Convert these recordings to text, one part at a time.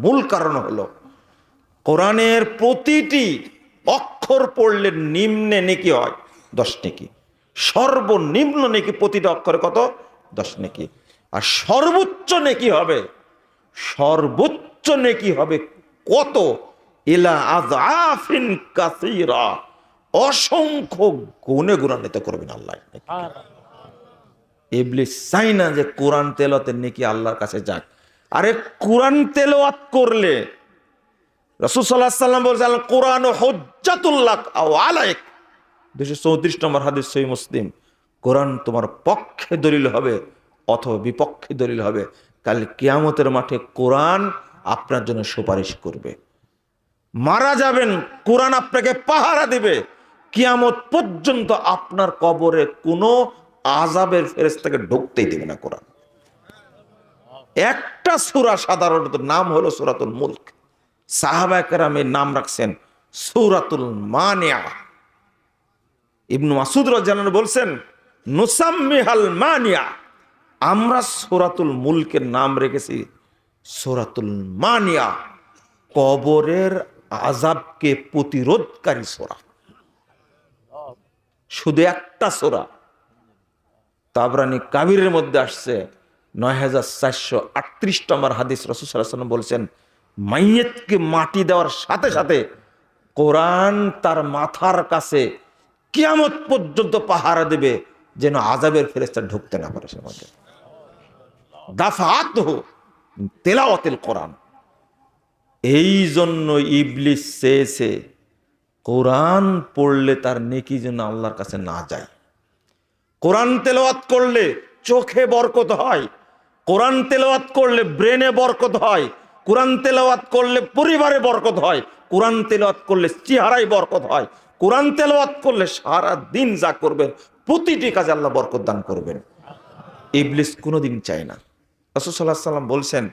মূল কারণ হলো কোরআনের প্রতিটি অক্ষর পড়লে নিম্নে নেকি হয় 10 নেকি, সর্বনিম্ন নেকি প্রতিটা অক্ষরে কত 10 নেকি, আর সর্বোচ্চ নেকি হবে কত ইলা আযআফিন কাসীরা, অসংখ্য গুণে গুণান্বিত করবেন আল্লাহ। ইবলিস চাই না যে কোরআন তেলাওয়াতের নেকি আল্লাহর কাছে যাক। আরে কোরআন তেলাওয়াত করলে রাসূল সাল্লাল্লাহু আলাইহি ওয়াসাল্লাম বলেছেন কোরআন হুজ্জাতুল লাক আও আলাইক, 234 নম্বর হাদিস সহিহ মুসলিম। কোরআন তোমার পক্ষে দলিল হবে অথবা বিপক্ষে দলিল হবে। কাল কিয়ামতের মাঠে কোরআন আপনার জন্য সুপারিশ করবে। মারা যাবেন, কোরআন আপনাকে পাহারা দিবে। কিয়ামত পর্যন্ত আপনার কবরে কোনো আযাবের ফেরেশতাকে ঢুকতেই দেবে না কোরআন। একটা সূরা সাধারণত নাম হলো সূরাতুল মুলক। সাহাবায়ে কেরাম এর নাম রাখছেন সূরাতুল মানিয়া। ইবনু মাসউদ রাদিয়াল্লাহু আনহু বলছেন নুসাম্মিহাল মানিয়া, আমরা সূরাতুল মুলকের নাম রেখেছি সূরাতুল মানিয়া, কবরের আযাবকে প্রতিরোধকারী সূরা। শুধু একটা সূরা। তাবরানী কাবিরের মধ্যে আসছে 9438 নম্বর হাদিস। রাসূল সাল্লাল্লাহু আলাইহি ওয়াসাল্লাম বলছেন মাইয়িতকে মাটি দেওয়ার সাথে সাথে কোরআন তার মাথার কাছে কিয়ামত পর্যন্ত পাহারা দেবে যেন আযাবের ফেরেশতা ঢুকতে না পারে সে মধ্যে। দাফাআতহু তিলাওয়াতিল কোরআন। এই জন্য ইবলিস চেয়েছে কোরআন পড়লে তার নেকি যেন আল্লাহর কাছে না যায়। কোরআন তেলাওয়াত করলে চোখে বরকত হয়, কোরআন তেলাওয়াত করলে ব্রেনে বরকত হয়, কোরআন তেলাওয়াত করলে পরিবারে বরকত হয়, কোরআন তেলাওয়াত করলে চেহারায় বরকত হয়, কোরআন তেলাওয়াত করলে সারা দিন যা করবেন প্রতিটি কাজে আল্লাহ বরকত দান করবেন। ইবলিস কোনোদিন চায় না। রাসূল সাল্লাল্লাহু আলাইহি ওয়াসাল্লাম বলছেন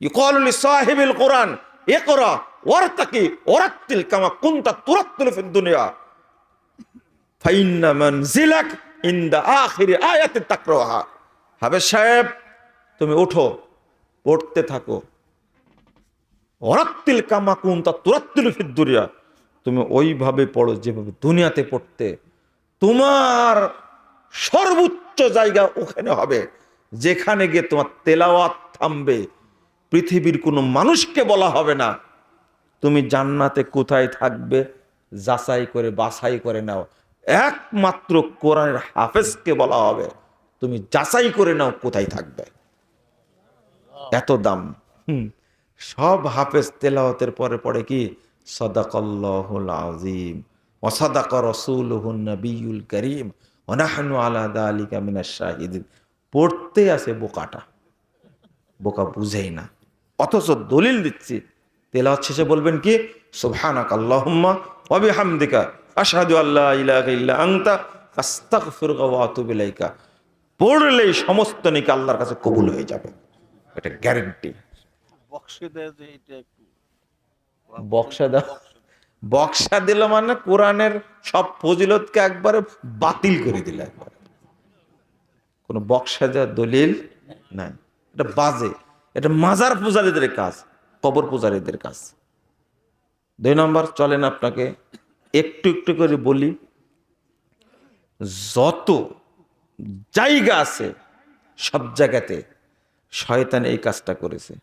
ইকালু লিসাহিবিল কোরআন ইকরা ওয়ারতাকি ওয়ারাত্তিল কামা কুনতা তুরাত্তিলু ফিদ দুনিয়া ফাইন্না মানজিলাক ইনদা আখিরি আয়াতিন তাকরাহা। হাফেজ সাহেব, তুমি ওঠো, পড়তে থাকো। ওয়ারাত্তিল কামা কুনতা তুরাত্তিলু ফিদ দুনিয়া, তুমি ওইভাবে পড়ো যেভাবে দুনিয়াতে পড়তে। তোমার সর্বোচ্চ জায়গা ওখানে হবে যেখানে গিয়ে তোমার তেলাওয়াত থামবে। পৃথিবীর কোনো মানুষকে বলা হবে না তুমি জান্নাতে কোথায় থাকবে, যাচাই করে বাছাই করে নাও। একমাত্র কোরআনের হাফেজকে বলা হবে তুমি যাচাই করে নাও কোথায় থাকবে। এত দাম। সব হাফেজ তেলাওয়াতের পরে পড়ে কি সাদাকাল্লাহুল আযীম ওয়া সাদাকা রাসূলুহুন নবিয়্যুল কারীম ওয়া নাহনু আলা যালিকা মিনাশ শাহিদিন। পড়তে আছে বোকাটা, বোকা বুঝেই না। অথচ দলিল দিচ্ছি, তেলাওয়াত শেষে বলবেন কি সুবহানাকাল্লাহুম্মা ওয়া বিহামদিকা আশহাদু আল্লা ইলাহা ইল্লা আনতা আস্তাগফিরুকা ওয়া আতুবু ইলাইকা। পড়লেই সমস্ত নেকি আল্লাহর কাছে কবুল হয়ে যাবে, এটা গ্যারান্টি। বক্সা দিল মানে কোরআনের সব ফজিলতকে একবারে বাতিল করে দিল একবারে। কোনো বক্সা দেওয়ার দলিল নাই, এটা বাজে। এটা মাজার পূজারীদের কাজ, কবর পূজারীদের কাজ। 2 নম্বর, চলেন আপনাকে একটু একটু করে বলি। যত জায়গা আছে সব জায়গাতে শয়তান এই কাজটা করেছে।